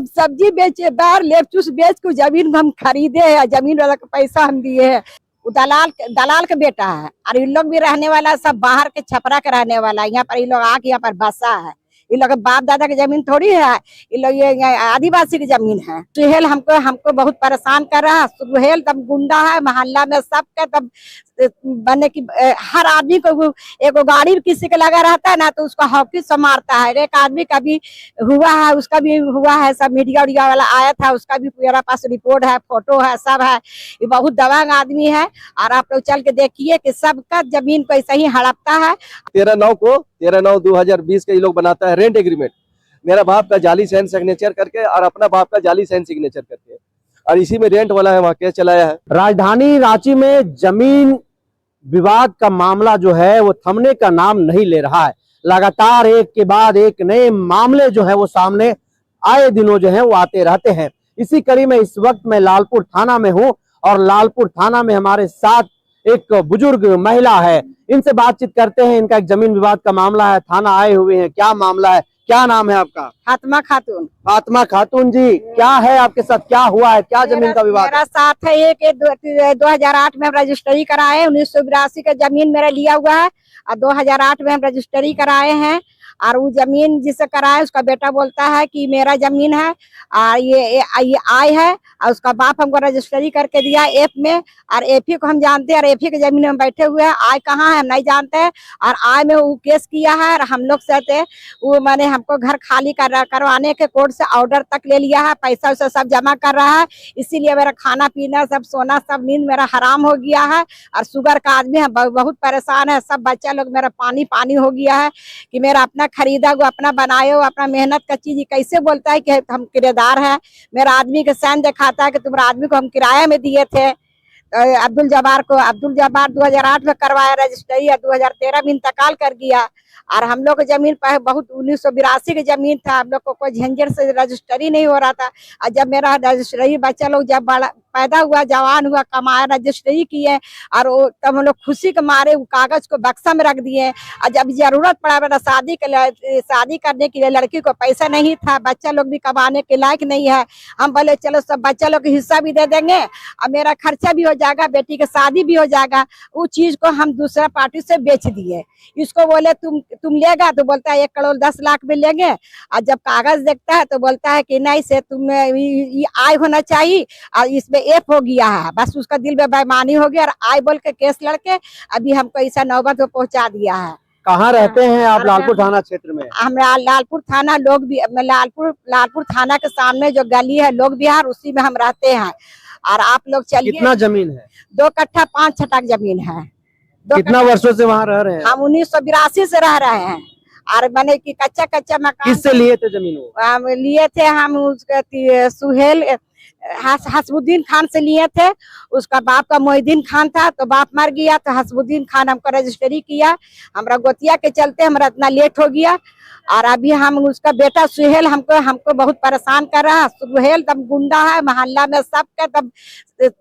सब्जी बेचे, बाहर लेपचूस बेच के जमीन हम खरीदे है, जमीन वाला का पैसा हम दिए है। वो दलाल का बेटा है और इन लोग भी रहने वाला सब बाहर के छपरा के रहने वाला है। यहाँ पर इन लोग आके यहाँ पर बसा है। इन लोग बाप दादा की जमीन थोड़ी है, इन लोग ये आदिवासी की जमीन है। सुहेल हमको हमको बहुत परेशान कर रहा है। सुहेल तब गुंडा है, मोहल्ला में सबके तब बने की हर आदमी को एक गाड़ी किसी के लगा रहता है ना तो उसको हॉकी से मारता है। एक आदमी का भी हुआ है, उसका भी हुआ है, सब मीडिया उडिया वाला आया था, उसका भी मेरा पास रिपोर्ट है, फोटो है, सब है। ये बहुत दबंग आदमी है और आप लोग चल के देखिए कि सबका जमीन को ऐसा ही हड़पता है। 13/9/2020 के ये लोग बनाता है रेंट एग्रीमेंट, मेरा बाप का जाली साइन सिग्नेचर करके और अपना बाप का जाली साइन सिग्नेचर करके, और इसी में रेंट वाला है वहाँ केस चलाया है। राजधानी रांची में जमीन विवाद का मामला जो है वो थमने का नाम नहीं ले रहा है। लगातार एक के बाद एक नए मामले जो है वो सामने आए दिनों जो है वो आते रहते हैं। इसी कड़ी में इस वक्त मैं लालपुर थाना में हूँ और लालपुर थाना में हमारे साथ एक बुजुर्ग महिला है। इनसे बातचीत करते हैं। इनका एक जमीन विवाद का मामला है, थाना आए हुए हैं। क्या मामला है, क्या नाम है आपका? फातिमा खातून। फातिमा खातून जी, क्या है आपके साथ, क्या हुआ है, क्या जमीन का विवाद? मेरा साथ है एक 2008 में हम रजिस्ट्री कराए, 1982 का जमीन मेरा लिया हुआ है और 2008 में हम रजिस्ट्री कराए हैं। और वो जमीन जिसे कराए उसका बेटा बोलता है कि मेरा जमीन है और ये आय है और उसका बाप हमको रजिस्ट्री करके दिया एफ में। और एफी को हम जानते हैं और एफी के जमीन में बैठे हुए हैं। आय कहाँ है हम नहीं जानते हैं। और आय में वो केस किया है और हम लोग से वो मैंने हमको घर खाली करवाने के कोर्ट से ऑर्डर तक ले लिया है। पैसा उसे सब जमा कर रहा है, इसीलिए मेरा खाना पीना सब सोना सब नींद मेरा हराम हो गया है। और शुगर का आदमी है, बहुत परेशान है। सब बच्चा लोग मेरा पानी पानी हो गया है कि मेरा अपना खरीदा हुआ अपना बनाए हो अपना मेहनत का चीज कैसे बोलता है कि हम किराएदार हैं। मेरा आदमी के साइन दिखाता है कि तुम्हारा आदमी को हम किराए में दिए थे। अब्दुल जब्बार 2008 में करवाया रजिस्ट्री, 2013 में इंतकाल कर गया। और हम लोग की जमीन पर बहुत 1982 की जमीन था, हम लोग को कोई झंझट से रजिस्ट्री नहीं हो रहा था। और जब मेरा रजिस्ट्री बच्चा लोग जब बड़ा पैदा हुआ, जवान हुआ, कमाया, रजिस्ट्री किए और तब हम लोग खुशी के मारे वो कागज को बक्सा में रख दिए। और जब जरूरत पड़ा मेरा शादी करने के लिए लड़की को पैसा नहीं था, बच्चा लोग भी कमाने के लायक नहीं है, हम बोले चलो सब बच्चा लोग को हिस्सा भी दे देंगे और मेरा खर्चा भी हो जाएगा, बेटी की शादी भी हो जाएगा। वो चीज को हम दूसरा पार्टी से बेच दिए। इसको बोले तुम लेगा तो बोलता है 1 करोड़ 10 लाख में लेंगे। और जब कागज देखता है तो बोलता है कि नहीं से तुम ये आय होना चाहिए और इसमें एफ हो गया है। बस उसका दिल में बेईमानी हो गया और आय बोल के केस लड़के अभी हमको ऐसा नौबत में पहुंचा दिया है। कहाँ रहते हैं आप? लालपुर थाना क्षेत्र में। हमरा लालपुर थाना लालपुर थाना के सामने जो गली है लोग बिहार, उसी में हम रहते हैं। और आप लोग चलिए। कितना जमीन है? 2 कट्ठा 5 छटाक जमीन है। कितना वर्षों से वहाँ रह रहे हैं? हम 1982 से रह रहे हैं। और मैंने की कच्चा मकान किससे लिए थे जमीन? वो लिए थे हम उसके सुहेल हसबुद्दीन खान से लिए थे। उसका बाप का मोहिद्दीन खान था तो बाप मर गया तो हसबुद्दीन खान हमको रजिस्ट्री किया। हमारा गोतिया के चलते हमारा इतना लेट हो गया। और अभी हम उसका बेटा सुहेल हमको बहुत परेशान कर रहा है। सुहेल तब गुंडा है, मोहल्ला में सबके तब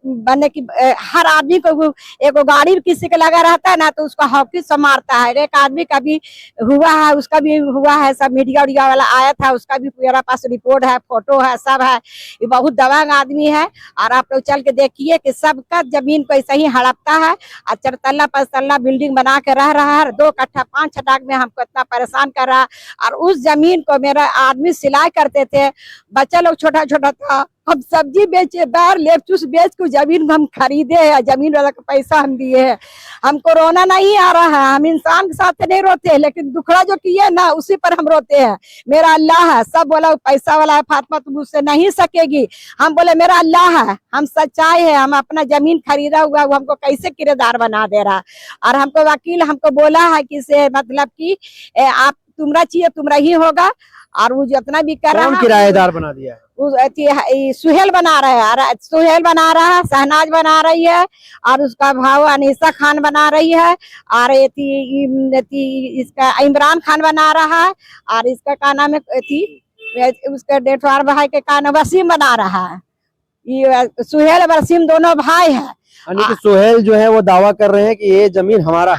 बने की हर आदमी को एक गाड़ी किसी के लगा रहता है ना तो उसको हॉकी से मारता है। एक आदमी का भी हुआ है, उसका भी हुआ है, सब मीडिया उडिया वाला आया था, उसका भी मेरा पास रिपोर्ट है, फोटो है, सब है। ये बहुत दबंग आदमी है और आप लोग चल के देखिए कि सबका जमीन को ऐसा ही हड़पता है। और 4 तल्ला 5 तल्ला बिल्डिंग बना के रह रहा है। 2 कट्ठा 5 छटाक में हमको इतना परेशान कर रहा है। और उस जमीन को मेरा आदमी सिलाई करते थे, बच्चा लोग छोटा छोटा था, हम सब्जी बेचे, बाहर लेपचूस बेच के जमीन हम खरीदे है, जमीन वाला का पैसा हम दिए है। हमको रोना नहीं आ रहा है, हम इंसान के साथ नहीं रोते हैं, लेकिन दुखड़ा जो किए ना उसी पर हम रोते हैं। मेरा अल्लाह है, सब बोला पैसा वाला है फातिमा तुम उससे नहीं सकेगी। हम बोले मेरा अल्लाह है, हम सच्चाई है, हम अपना जमीन खरीदा हुआ वो हमको कैसे किराएदार बना दे रहा। और हमको वकील हमको बोला है कि से मतलब कि आप तुम्हारा चाहिए तुम्हारा ही होगा। और वो जितना भी कर रहा है किराएदार बना दिया है? सुहेल बना रहा है, सुहेल बना रहा है, शहनाज बना रही है और उसका भाव अनीसा खान बना रही है। और इसका इमरान खान बना रहा है। और इसका का नाम है उसका डेटवार भाई के का नाम वसीम बना रहा है। ये सुहेल वसीम दोनों भाई है। सुहेल जो है वो दावा कर रहे हैं कि ये जमीन हमारा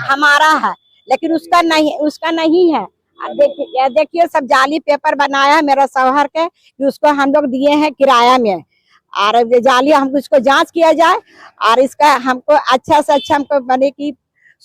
है, लेकिन उसका नहीं है। देखिए देखिए सब जाली पेपर बनाया है मेरा शौहर के कि उसको हम लोग दिए हैं किराया में, और ये जाली हमको इसको जांच किया जाए और इसका हमको अच्छा से अच्छा हमको बने की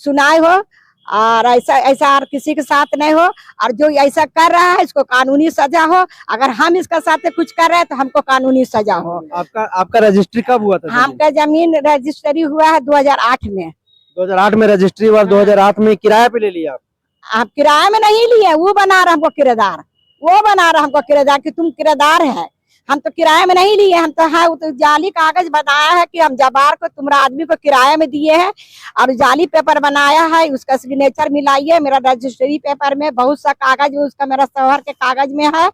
सुनाई हो, और ऐसा ऐसा और किसी के साथ नहीं हो, और जो ऐसा कर रहा है इसको कानूनी सजा हो। अगर हम इसका साथ कुछ कर रहे हैं तो हमको कानूनी सजा हो। आपका रजिस्ट्री कब हुआ था? हमका जमीन रजिस्ट्री हुआ है 2008 में। 2008 में रजिस्ट्री हुआ, 2008 में किराए पे ले लिया आप? आप किराए में नहीं लिए, वो बना रहा हमको किराएदार, वो बना रहा हमको किराएदार कि तुम किराएदार है। हम तो किराए में नहीं लिए, हम तो है वो तो जाली कागज बनाया है कि हम जबार को तुम्हारा आदमी को किराए में दिए हैं, और जाली पेपर बनाया है, उसका सिग्नेचर मिलाइए। मेरा रजिस्ट्री पेपर में बहुत सा कागज उसका मेरा शौहर के कागज में है,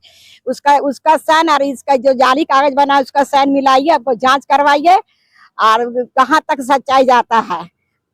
उसका साइन और इसका जो जाली कागज बना है उसका साइन मिलाइए, आपको जांच करवाइए और कहाँ तक सच्चाई जाता है।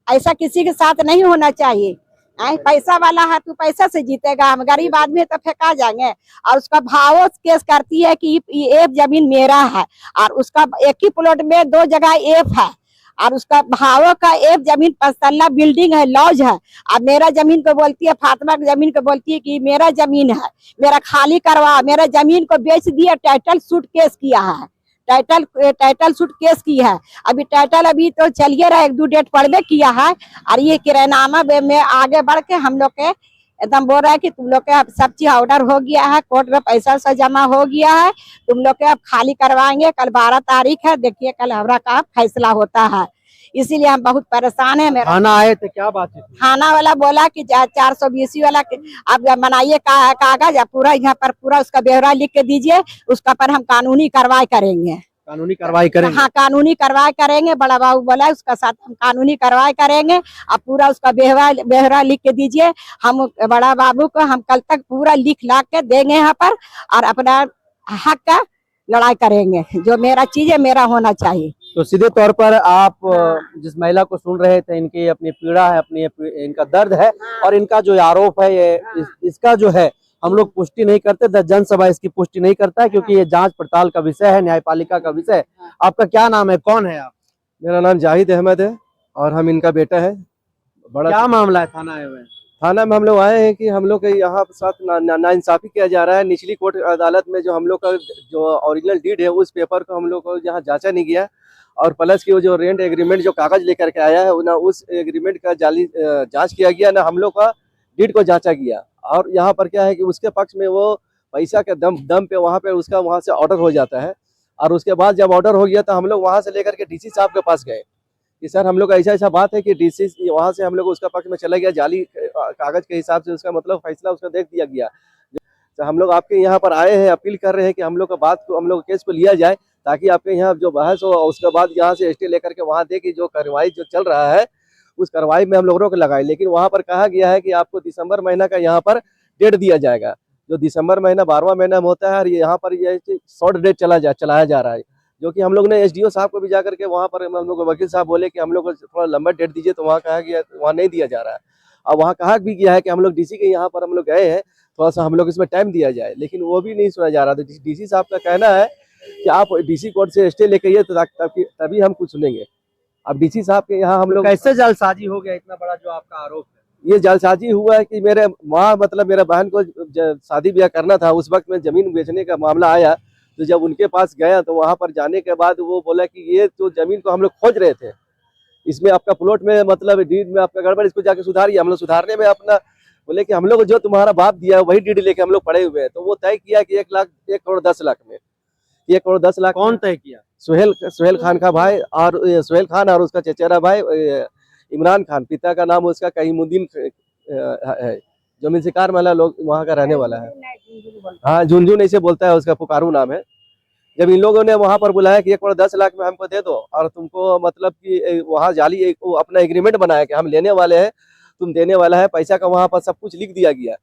ऐसा किसी के साथ नहीं होना चाहिए। पैसा वाला है तू पैसा से जीतेगा, हम गरीब आदमी है तो फेंका जाएंगे। और उसका भाव केस करती है कि ये एक जमीन मेरा है, और उसका एक ही प्लॉट में 2 जगह एफ है, और उसका भाव का एक जमीन 5 तल्ला बिल्डिंग है, लॉज है। अब मेरा जमीन को बोलती है, फातिमा की जमीन को बोलती है कि मेरा जमीन है, मेरा खाली करवा। मेरा जमीन को बेच दिया, टाइटल सूट केस किया है, टाइटल सूट केस की है। अभी टाइटल अभी तो चलिए रहा, 1-2 डेट पढ़ने किया है, और ये किरायनामा में आगे बढ़ के हम लोग के एकदम बोल रहा है कि तुम लोग के अब सब चीज ऑर्डर हो गया है, कोर्ट में पैसा सा जमा हो गया है, तुम लोग के अब खाली करवाएंगे। कल 12 तारीख है, देखिए कल हमारा का फैसला होता है, इसीलिए हम बहुत परेशान है। मेरा थाना आए थे, क्या बात है? थाना वाला बोला कि 420 वाला आप बनाइए कागज, पूरा यहाँ पर पूरा उसका ब्यौरा लिख के दीजिए, उसका पर हम कानूनी कार्रवाई करेंगे। कानूनी कार्रवाई करेंगे? हाँ, कानूनी कार्रवाई करेंगे। बड़ा बाबू बोला उसका साथ हम कानूनी कार्रवाई करेंगे, अब पूरा उसका ब्यौरा लिख के दीजिए। हम बड़ा बाबू को हम कल तक पूरा लिख ला के देंगे यहाँ पर, और अपना हक का लड़ाई करेंगे। जो मेरा चीज है मेरा होना चाहिए। तो सीधे तौर पर आप जिस महिला को सुन रहे थे, इनकी अपनी पीड़ा है, इनका दर्द है, और इनका जो आरोप है ये इसका जो है हम लोग पुष्टि नहीं करते, जनसभा इसकी पुष्टि नहीं करता है, क्योंकि ये जांच पड़ताल का विषय है, न्यायपालिका का विषय है। आपका क्या नाम है, कौन है आप? मेरा नाम जाहिद अहमद है और हम इनका बेटा है। बड़ा क्या मामला है? थाना आए हुए हैं? थाना में हम लोग आए हैं कि हम लोग के यहाँ साथ नाइंसाफी किया जा रहा है। निचली कोर्ट अदालत में जो हम लोग का जो ओरिजिनल डीड है उस पेपर को हम लोग को यहाँ जांचा नहीं गया, और प्लस की वो जो रेंट एग्रीमेंट जो कागज लेकर के आया है ना, उस एग्रीमेंट का जाली जांच किया गया, ना हम लोग का डीड को जांचा गया। और यहाँ पर क्या है कि उसके पक्ष में वो पैसा के दम पे वहाँ पे उसका वहाँ से ऑर्डर हो जाता है, और उसके बाद जब ऑर्डर हो गया तो हम लोग वहाँ से लेकर के डीसी साहब के पास गए कि सर हम लोग ऐसा बात है कि डीसी वहाँ से हम लोग उसका पक्ष में चला गया, जाली कागज के हिसाब से उसका मतलब फैसला उसका देख दिया गया। तो हम लोग आपके यहाँ पर आए हैं, अपील कर रहे हैं कि हम लोग का बात को, हम लोग केस को लिया जाए, ताकि आपके यहाँ जो बहस हो उसके बाद यहाँ से स्टे लेकर के वहाँ दे कि जो कार्रवाई जो चल रहा है उस कार्रवाई में हम लोग रोक लगाए। लेकिन वहाँ पर कहा गया है कि आपको दिसंबर महीना का यहाँ पर डेट दिया जाएगा, जो दिसंबर महीना 12वां महीना में होता है, और यहाँ पर ये शॉर्ट डेट चलाया जा रहा है, जो कि हम लोग ने एसडीओ साहब को भी जाकर के वहाँ पर हम लोग वकील साहब बोले कि हम लोग को थोड़ा लंबा डेट दीजिए, तो वहाँ कहा गया वहाँ नहीं दिया जा रहा है। और वहाँ कहा भी गया है कि हम लोग डीसी के यहाँ पर हम लोग गए हैं, थोड़ा सा हम लोग इसमें टाइम दिया जाए, लेकिन वो भी नहीं सुना जा रहा। तो डीसी साहब का कहना है कि आप डीसी कोर्ट से स्टे लेके आइए, तो तभी हम कुछ सुनेंगे। अब डीसी साहब के यहाँ हम लोग कैसे जालसाजी हो गया इतना बड़ा जो आपका आरोप है? ये जालसाजी हुआ है कि मेरे माँ मतलब मेरे बहन को शादी ब्याह करना था, उस वक्त में जमीन बेचने का मामला आया, तो जब उनके पास गया तो वहाँ पर जाने के बाद वो बोला कि ये तो जमीन को हम लोग खोज रहे थे, इसमें आपका प्लॉट में मतलब डीड में आपका गड़बड़, इसको जाके सुधारिए। हम लोग सुधारने में अपना बोले कि हम लोग जो तुम्हारा बाप दिया है वही डीड लेके हम लोग पड़े हुए हैं। तो वो तय किया कि 1 करोड़ 10 लाख में, 1 करोड़ 10 लाख कौन तय किया? सुहेल खान का भाई, और सुहेल खान और उसका चचेरा भाई इमरान खान, पिता का नाम उसका कहीमुद्दीन है, जो मिनसिकार वाला लोग वहाँ का रहने वाला है। हाँ, झुनझुन ऐसे बोलता है, उसका पुकारू नाम है। जब इन लोगों ने वहाँ पर बुलाया कि 1 करोड़ 10 लाख में हमको दे दो, और तुमको मतलब कि वहाँ जाली अपना एग्रीमेंट बनाया कि हम लेने वाले हैं, तुम देने वाला है, पैसा का वहाँ पर सब कुछ लिख दिया गया।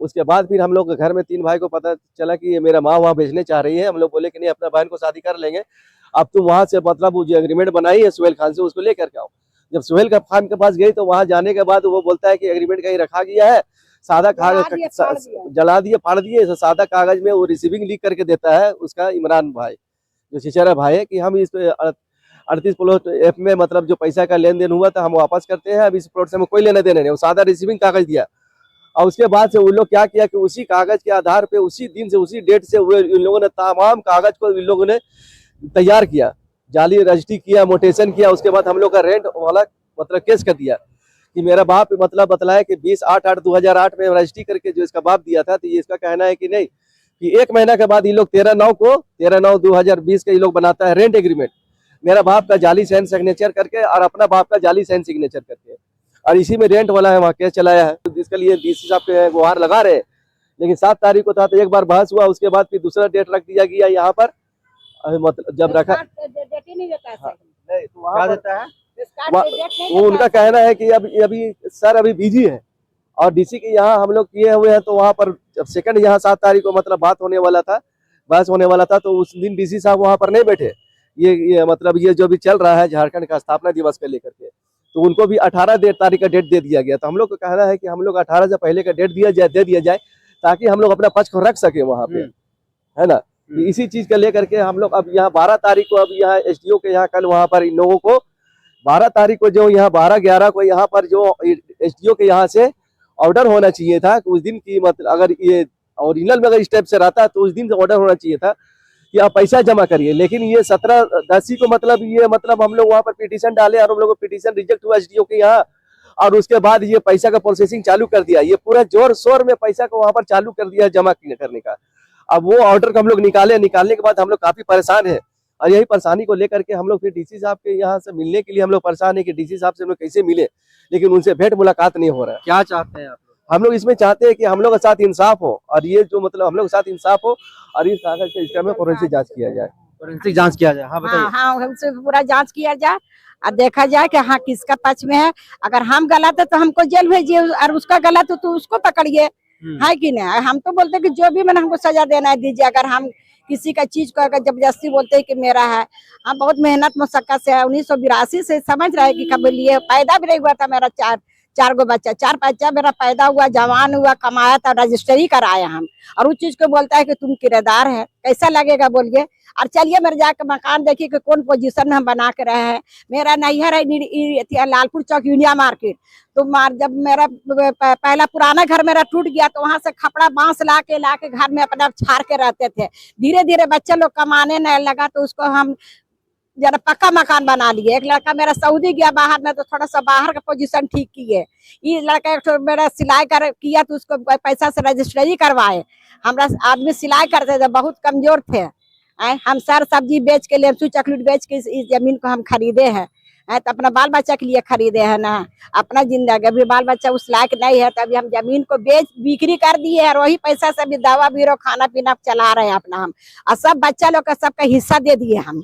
उसके बाद फिर हम लोग घर में 3 भाई को पता चला कि मेरा माँ वहाँ भेजने चाह रही है। हम लोग बोले कि नहीं, अपना बहन को शादी कर लेंगे, अब तुम वहाँ से मतलब वो जो एग्रीमेंट बनाई है सुहेल खान से, उसको लेकर के आओ। जब सुहेल खान के पास गई तो वहाँ जाने के बाद वो बोलता है कि एग्रीमेंट कहीं रखा गया है, सादा कागज जला दिए, फाड़ दिए, सादा कागज में वो रिसीविंग लिख करके देता है उसका इमरान भाई, जो चचेरा भाई है, कि हम इस 38 प्लॉट एफ में मतलब जो पैसा का लेन देन हुआ था हम वापस करते हैं, अब इस प्लॉट से हमें कोई लेने देने नहीं। वो सादा रिसीविंग कागज दिया, और उसके बाद से उन लोग क्या किया कि उसी कागज के आधार पे उसी दिन से उसी डेट से इन लोगों ने तमाम कागज को इन लोगों ने तैयार किया, जाली रजिस्ट्री किया, मोटेशन किया। उसके बाद हम लोग का रेंट वाला मतलब केस कर दिया कि मेरा बाप मतलब बतलाया कि 20/8/2008 में रजिस्ट्री करके जो इसका बाप दिया था, तो ये इसका कहना है कि नहीं, कि 1 महीना के बाद ये लोग 13/9/2020 के ये लोग बनाता है रेंट एग्रीमेंट, मेरा बाप का जाली साइन सिग्नेचर करके और अपना बाप का जाली साइन सिग्नेचर करके, और इसी में रेंट वाला है वहाँ केस चलाया है। तो इसके लिए डीसी साहब के गुहार लगा रहे, लेकिन 7 तारीख को था तो एक बार बहस हुआ, उसके बाद फिर दूसरा डेट रख दिया गया यहाँ पर। मतलब जब रखा डेट ही नहीं देता है, नहीं तो वहाँ देता है वो उनका कहना है कि अभी सर अभी बिजी है, और डीसी के यहाँ हम लोग किए हुए हैं। तो वहाँ पर जब सेकंड यहाँ 7 तारीख को मतलब बात होने वाला था, बहस होने वाला था, तो उस दिन डीसी साहब वहाँ पर नहीं बैठे। ये मतलब ये जो भी चल रहा है झारखंड का स्थापना दिवस को लेकर के, तो उनको भी 18 तारीख का डेट दे दिया गया। तो हम लोग का कहना है कि हम लोग 18 से पहले का डेट दे दिया जाए, ताकि हम लोग अपना पक्ष को रख सके वहाँ पे, है ना। तो इसी चीज को लेकर के हम लोग अब यहाँ 12 तारीख को अब यहाँ एसडीओ के यहाँ कल वहाँ पर इन लोगों को 12 तारीख को जो यहाँ 12/11 को यहाँ पर जो एसडीओ के यहाँ से ऑर्डर होना चाहिए था कि उस दिन की मतलब अगर ये ओरिजिनल में अगर स्टेप से रहता तो उस दिन से ऑर्डर होना चाहिए था कि आप पैसा जमा करिए। लेकिन ये 17/10 को मतलब हम लोग वहाँ पर पिटीशन डाले और हम लोग को पिटीशन रिजेक्ट हुआ एसडीओ के यहाँ, और उसके बाद ये पैसा का प्रोसेसिंग चालू कर दिया। ये पूरा जोर शोर में पैसा को वहाँ पर चालू कर दिया जमा करने का। अब वो ऑर्डर को हम लोग निकालने के बाद हम लोग काफी परेशान है, और यही परेशानी को लेकर के हम लोग फिर डीसी साहब के यहाँ से मिलने के लिए हम लोग परेशान है कि डीसी साहब से हम लोग कैसे मिले, लेकिन उनसे भेंट मुलाकात नहीं हो रहा है। क्या चाहते हैं आप लोग? हम लोग इसमें चाहते हैं कि हम लोग के साथ इंसाफ हो, और ये जो मतलब हम लोग के साथ इंसाफ हो, और इस कागज के इसका में फोरेंसिक जांच किया जाए, फोरेंसिक जांच किया जाए। हाँ बताइए। हाँ हमसे पूरा जांच किया जाए और देखा जाए कि हाँ किसका पक्ष में है। अगर हम गलत है तो हमको जेल भेजिए, और उसका गलत है तो उसको पकड़िए, है कि नहीं। हम तो बोलते कि जो भी मैंने हमको सजा देना है दीजिए। अगर हम किसी का चीज को अगर जबरदस्ती बोलते हैं कि मेरा है, हम बहुत मेहनत मशक्कत से 1982 से समझ रहे हैं कि कब लिए पैदा भी नहीं हुआ था मेरा, चार गो बच्चा, 4 बच्चा मेरा पैदा हुआ, जवान हुआ, कमाया था, रजिस्ट्री कराया हम, और उस चीज को बोलता है कि तुम किराएदार है, कैसा लगेगा बोलिए। और चलिए मेरे जाकर मकान देखिए कि कौन पोजीशन में हम बना के रहे हैं। मेरा नैहर है लालपुर चौक यूनिया मार्केट। तो जब मेरा पहला पुराना घर मेरा टूट गया तो वहां से खपड़ा बांस ला के घर में अपना छाड़ के रहते थे। धीरे धीरे बच्चे लोग कमाने न लगा तो उसको हम जरा पक्का मकान बना लिए। एक लड़का मेरा सऊदी गया बाहर में, तो थोड़ा सा बाहर का पोजीशन ठीक किए। ये लड़का एक मेरा सिलाई किया तो उसको पैसा से रजिस्ट्री करवाए। हमारा आदमी सिलाई करते थे, बहुत कमजोर थे। हम सर सब्जी बेच के, लेमसू चॉकलेट बेच के इस जमीन को हम खरीदे हैं। तो अपना बाल बच्चा के लिए खरीदे हैं ना, अपना जिंदगी। अभी बाल बच्चा उस लायक नहीं है, तभी हम जमीन को बिक्री कर दिए और वही पैसा से अभी दवा बीरो खाना पीना चला रहे हैं अपना हम। और सब बच्चा लोग का सबका हिस्सा दे दिए हम।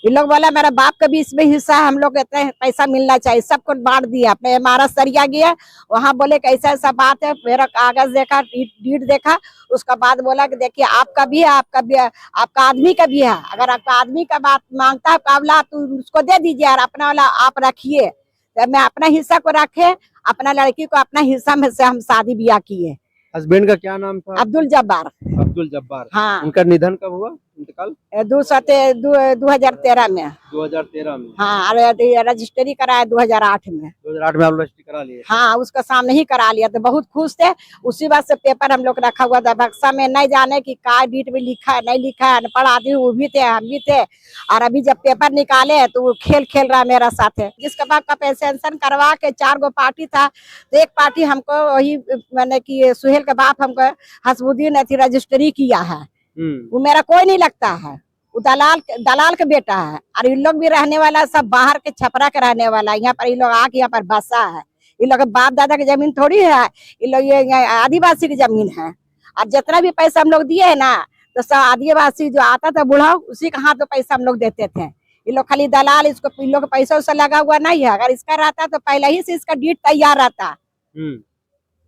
ये लोग बोला मेरा बाप का भी इसमें हिस्सा है, हम लोग कहते हैं पैसा मिलना चाहिए, सबको बांट दिया। अपने हमारा सरिया गया, वहाँ बोले कि ऐसा ऐसा बात है। मेरा कागज देखा, डीड देखा, उसका बाद बोला कि देखिए आपका भी है, आपका भी है, आपका आदमी का भी है। अगर आपका आदमी का बात मांगता है काबला तो उसको दे दीजिए, और अपना वाला आप रखिए। तो मैं अपना हिस्सा को रखे, अपना लड़की को अपना हिस्सा में से हम शादी ब्याह किए। हस्बैंड का क्या नाम था? अब्दुल जब्बार। अब्दुल जब्बार। हाँ। उनका निधन कब हुआ, इंतकाल? 2013 में। 2013 में। हाँ, रजिस्ट्री कराया 2008 में। 2008 में आप रजिस्ट्री करा लिए? हाँ, उसका सामने ही करा लिया, तो बहुत खुश थे। उसी बात से पेपर हम लोग रखा हुआ था बक्सा में, नहीं जाने की का डीट में लिखा है नहीं लिखा है। अनपढ़ आदमी वो भी थे, हम भी थे। और अभी जब पेपर निकाले तो वो खेल रहा मेरा साथ है। जिसके बाप का पेंशन करवा के 4 गो पार्टी था, तो एक पार्टी हमको वही मैंने की सुहेल के बाप हमको हसमुद्दीन अथी रजिस्ट्री किया है। वो मेरा कोई नहीं लगता है, वो दलाल के बेटा है। और इन लोग भी रहने वाला सब बाहर के छपरा के रहने वाला, यहाँ पर इन लोग आके यहाँ पर बसा है। इन लोग बाप दादा की जमीन थोड़ी है, इन लोग ये आदिवासी की जमीन है। और जितना भी पैसा हम लोग दिए है ना, तो सब आदिवासी जो आता था बूढ़ा, उसी का हाथ में पैसा हम लोग देते थे। इन लोग खाली दलाल, इसको इन लोग का पैसा उसा लगा हुआ नहीं है। अगर इसका रहता तो पहले ही से इसका डीट तैयार रहता।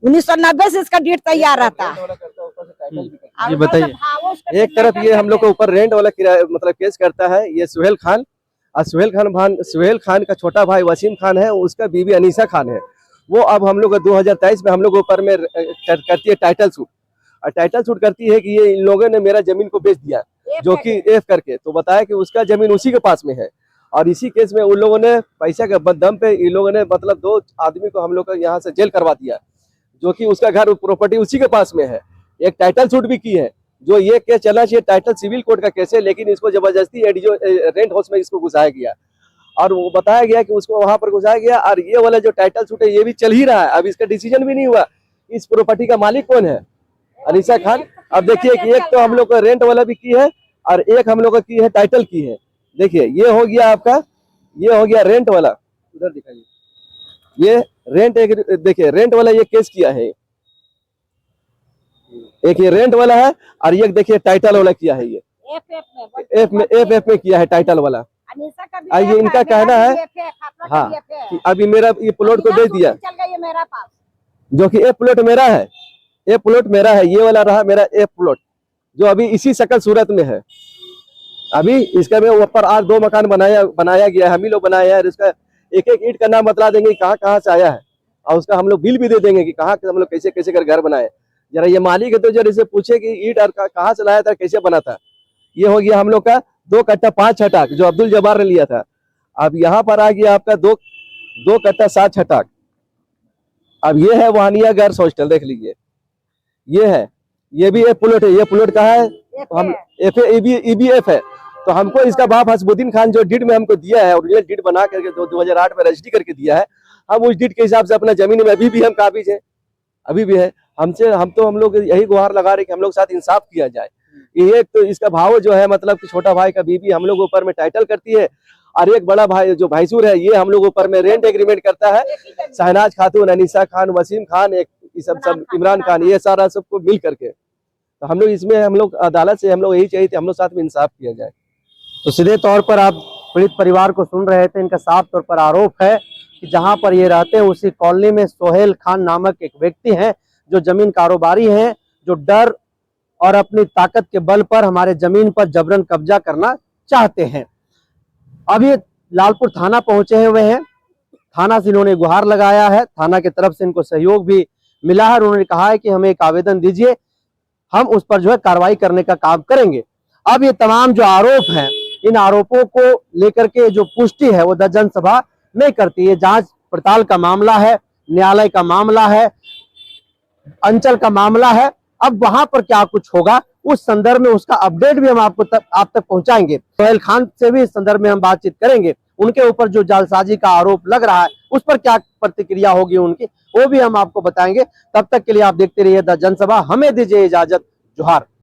1990 से इसका डीट तैयार रहता। ये बताइए। एक तरफ ये हम लोग को ऊपर रेंट वाला मतलब केस करता है ये सुहेल खान, और सुहेल खान का छोटा भाई वसीम खान है, उसका बीवी अनीसा खान है। वो अब हम लोग 2023 में हम लोग ऊपर में करती है टाइटल सूट, और टाइटल सूट करती है कि ये इन लोगों ने मेरा जमीन को बेच दिया, जो कि एफ करके। तो बताया कि उसका जमीन उसी के पास में है। और इसी केस में उन लोगों ने पैसा के दम पे इन लोगों ने मतलब 2 आदमी को हम लोग का यहाँ से जेल करवा दिया। जो कि उसका घर प्रॉपर्टी उसी के पास में है। एक टाइटल सूट भी की है, जो ये केस चलना चाहिए टाइटल सिविल कोर्ट का केस है, लेकिन इसको जबरदस्ती एडीजो रेंट हाउस में इसको घुसाया गया और वो बताया गया कि उसको वहां पर घुसाया गया। और ये वाला जो टाइटल सूट है ये भी चल ही रहा है, अब इसका डिसीजन भी नहीं हुआ इस प्रॉपर्टी का मालिक कौन है, अनीसा खान। अब देखिए कि एक तो हम लोग का रेंट वाला भी की है और एक हम लोग का की है टाइटल की है। देखिए ये हो गया आपका, ये हो गया रेंट वाला, उधर दिखाइए, ये रेंट एक, देखिए रेंट वाला ये केस किया है, एक ये रेंट वाला है और ये देखिए टाइटल वाला किया है, ये एफ में किया है टाइटल वाला। ये इनका कहना है हाँ कि अभी मेरा ये प्लॉट को दे दिया, जो कि ए प्लॉट मेरा है, ए प्लॉट मेरा है, ये वाला रहा मेरा ए प्लॉट, जो अभी इसी शकल सूरत में है। अभी इसका में ऊपर आज 2 मकान बनाया गया है, हम ही लोग बनाया है। इसका एक एक ईंट का नाम बतला देंगे कहाँ कहाँ से आया है और उसका हम लोग बिल भी दे देंगे कि कहाँ हम लोग कैसे कैसे कर घर बनाए। जरा ये मालिक है तो जरा इसे पूछे कि ईंट और कहाँ से लाया था, कैसे बना था। ये हो गया हम लोग का 2 कट्टा 5 छटाक जो अब्दुल जब्बार ने लिया था। अब यहाँ पर आ गया आपका 2 कट्टा 7 छटाक। अब ये है वानिया गर्ल्स हॉस्टल, देख लीजिए ये है, ये भी एक प्लॉट है, ये प्लॉट कहाँ है, हम EBF है। तो हमको इसका बाप हसबुद्दीन खान जो डीड में हमको दिया है, ओरिजिनल डीड बना करके 2008 में रजिस्ट्री करके दिया है, हम उस डीड के हिसाब से अपना जमीन में अभी भी हम काबिज है, अभी भी है। हम लोग यही गुहार लगा रहे कि हम लोग साथ इंसाफ किया जाए। ये तो इसका भाव जो है मतलब कि छोटा भाई का बीबी हम लोग ऊपर में टाइटल करती है और एक बड़ा भाई जो भाईसुर है ये हम लोग ऊपर में रेंट एग्रीमेंट करता है। शहनाज खातून, अनीसा खान, वसीम खान, एक सब इमरान खान, ये सारा सबको मिल करके। तो हम लोग इसमें हम लोग अदालत से हम लोग यही चाहिए थे हम लोग साथ में इंसाफ किया जाए। तो सीधे तौर पर आप पीड़ित परिवार को सुन रहे थे, इनका साफ तौर पर आरोप है कि जहां पर ये रहते हैं उसी कॉलोनी में सोहेल खान नामक एक व्यक्ति हैं जो जमीन कारोबारी हैं, जो डर और अपनी ताकत के बल पर हमारे जमीन पर जबरन कब्जा करना चाहते हैं। अब ये लालपुर थाना पहुंचे हुए हैं, थाना से इन्होंने गुहार लगाया है, थाना की तरफ से इनको सहयोग भी मिला है। उन्होंने कहा है कि हमें एक आवेदन दीजिए, हम उस पर जो है कार्रवाई करने का काम करेंगे। अब ये तमाम जो आरोप हैं, इन आरोपों को लेकर के जो पुष्टि है वो जनसभा नहीं करती है। जांच पड़ताल का मामला है, न्यायालय का मामला है, अंचल का मामला है। अब वहां पर क्या कुछ होगा उस संदर्भ में उसका अपडेट भी हम आप तक पहुंचाएंगे। सोहेल खान से भी इस संदर्भ में हम बातचीत करेंगे, उनके ऊपर जो जालसाजी का आरोप लग रहा है उस पर क्या प्रतिक्रिया होगी उनकी, वो भी हम आपको बताएंगे। तब तक के लिए आप देखते रहिए द जनसभा। हमें दीजिए इजाजत। जोहार।